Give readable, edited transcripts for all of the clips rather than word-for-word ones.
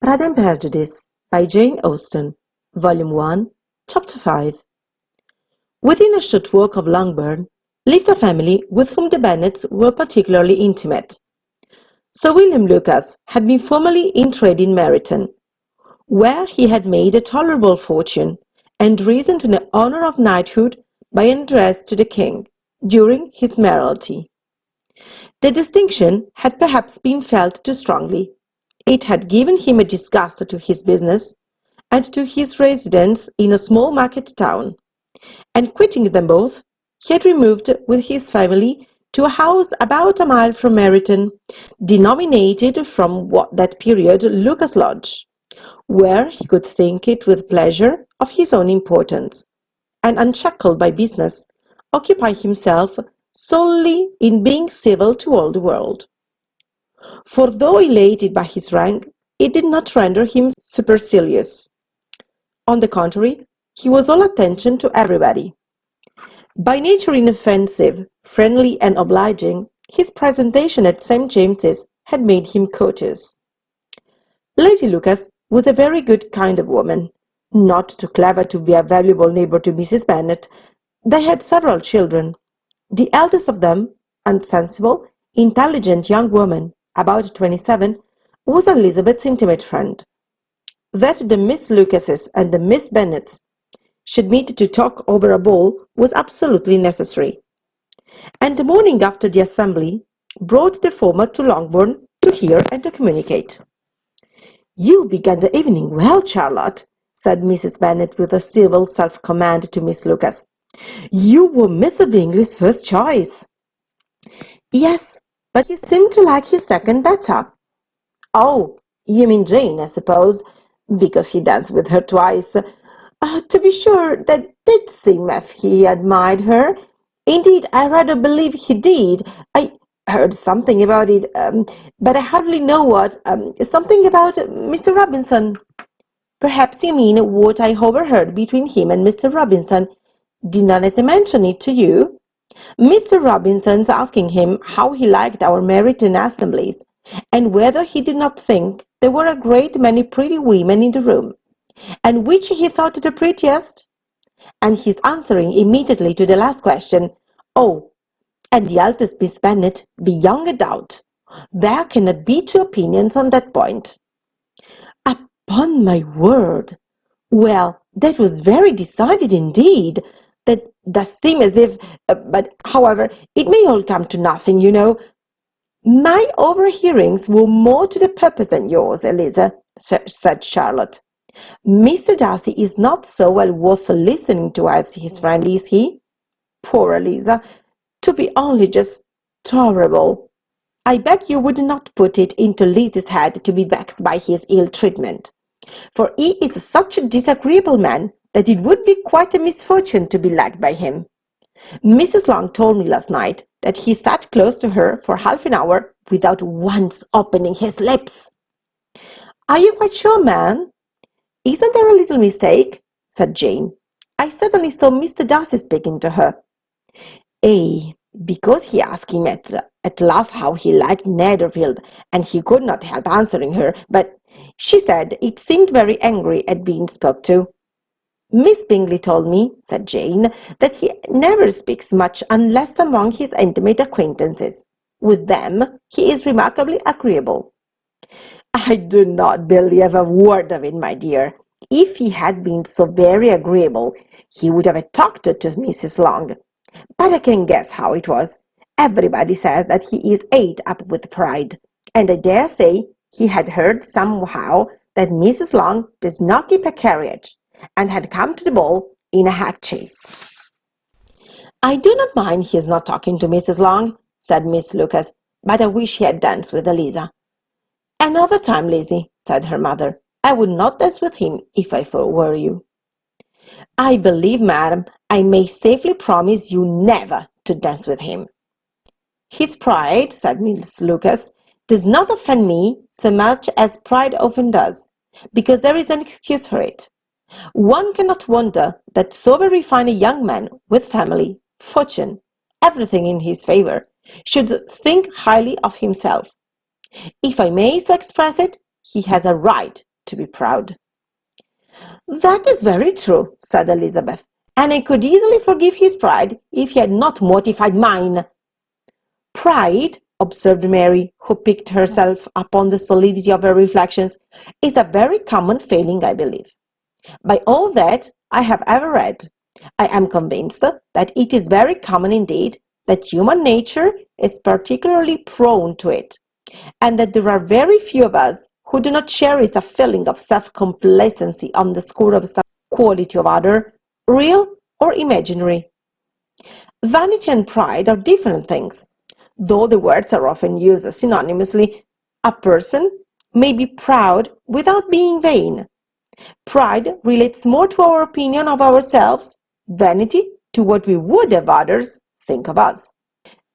Pride and Prejudice by Jane Austen, Volume 1, Chapter 5. Within a short walk of Longbourn lived a family with whom the Bennets were particularly intimate. Sir William Lucas had been formerly in trade in Meryton, where he had made a tolerable fortune, and risen to the honour of knighthood by an address to the king during his mayoralty. The distinction had perhaps been felt too strongly. It had given him a disgust to his business and to his residence in a small market town, and quitting them both, he had removed with his family to a house about a mile from Meryton, denominated from that period Lucas Lodge, where he could think it with pleasure of his own importance, and unshackled by business, occupy himself solely in being civil to all the world. For though elated by his rank, it did not render him supercilious. On the contrary, he was all attention to everybody. By nature inoffensive, friendly, and obliging, his presentation at St. James's had made him courteous. Lady Lucas was a very good kind of woman, not too clever to be a valuable neighbour to Mrs. Bennet. They had several children. The eldest of them, a sensible, intelligent young woman, about 27, was Elizabeth's intimate friend. That the Miss Lucases and the Miss Bennets should meet to talk over a ball was absolutely necessary, and the morning after the assembly brought the former to Longbourn to hear and to communicate. "You began the evening well, Charlotte," said Mrs. Bennet with a civil self-command to Miss Lucas. "You were Mr Bingley's first choice." "Yes, but he seemed to like his second better." "Oh, you mean Jane, I suppose, because he danced with her twice. To be sure, that did seem as if he admired her. Indeed, I rather believe he did. I heard something about it, but I hardly know what. Something about Mr Robinson." "Perhaps you mean what I overheard between him and Mr Robinson. Did not I mention it to you? Mr Robinson's asking him how he liked our Meryton assemblies, and whether he did not think there were a great many pretty women in the room, and which he thought the prettiest, and his answering immediately to the last question, 'Oh, and the eldest Miss Bennet, beyond a doubt. There cannot be two opinions on that point.'" "Upon my word! Well, that was very decided indeed. That does seem as if, but however, it may all come to nothing, you know." "My overhearings were more to the purpose than yours, Eliza," said Charlotte. "Mr Darcy is not so well worth listening to as his friend, is he? Poor Eliza, to be only just tolerable. I beg you would not put it into Lizzi's head to be vexed by his ill treatment, for he is such a disagreeable man that it would be quite a misfortune to be liked by him. Mrs Long told me last night that he sat close to her for half an hour without once opening his lips." "Are you quite sure, ma'am?" "Isn't there a little mistake?" said Jane. "I suddenly saw Mr Darcy speaking to her." Because he asked him at last how he liked Netherfield, and he could not help answering her, but she said it seemed very angry at being spoke to." "Miss Bingley told me," said Jane, "that he never speaks much unless among his intimate acquaintances. With them he is remarkably agreeable." "I do not believe a word of it, my dear. If he had been so very agreeable, he would have talked to Mrs Long. But I can guess how it was. Everybody says that he is ate up with pride, and I dare say he had heard somehow that Mrs Long does not keep a carriage, and had come to the ball in a hack chaise." "I do not mind his not talking to Mrs Long," said Miss Lucas, "but I wish he had danced with Eliza." "Another time, Lizzie," said her mother. "I would not dance with him if I were you." "I believe, madam, I may safely promise you never to dance with him." "His pride," said Miss Lucas, "does not offend me so much as pride often does, because there is an excuse for it. One cannot wonder that so very fine a young man, with family, fortune, everything in his favour, should think highly of himself. If I may so express it, he has a right to be proud." "That is very true," said Elizabeth, "and I could easily forgive his pride if he had not mortified mine." "Pride," observed Mary, who picked herself upon the solidity of her reflections, "is a very common failing, I believe. By all that I have ever read, I am convinced that it is very common indeed, that human nature is particularly prone to it, and that there are very few of us who do not cherish a feeling of self-complacency on the score of some quality or other, real or imaginary. Vanity and pride are different things, though the words are often used synonymously. A person may be proud without being vain. Pride relates more to our opinion of ourselves, vanity to what we would have others think of us."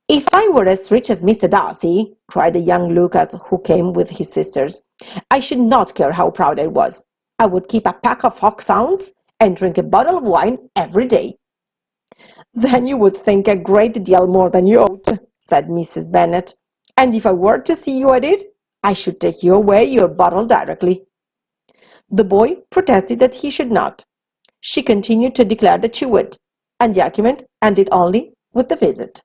"If I were as rich as Mr Darcy," cried the young Lucas, who came with his sisters, "I should not care how proud I was. I would keep a pack of foxhounds and drink a bottle of wine every day." "Then you would think a great deal more than you ought," said Mrs Bennet, "and if I were to see you at it, I should take you away your bottle directly." The boy protested that he should not. She continued to declare that she would, and the argument ended only with the visit.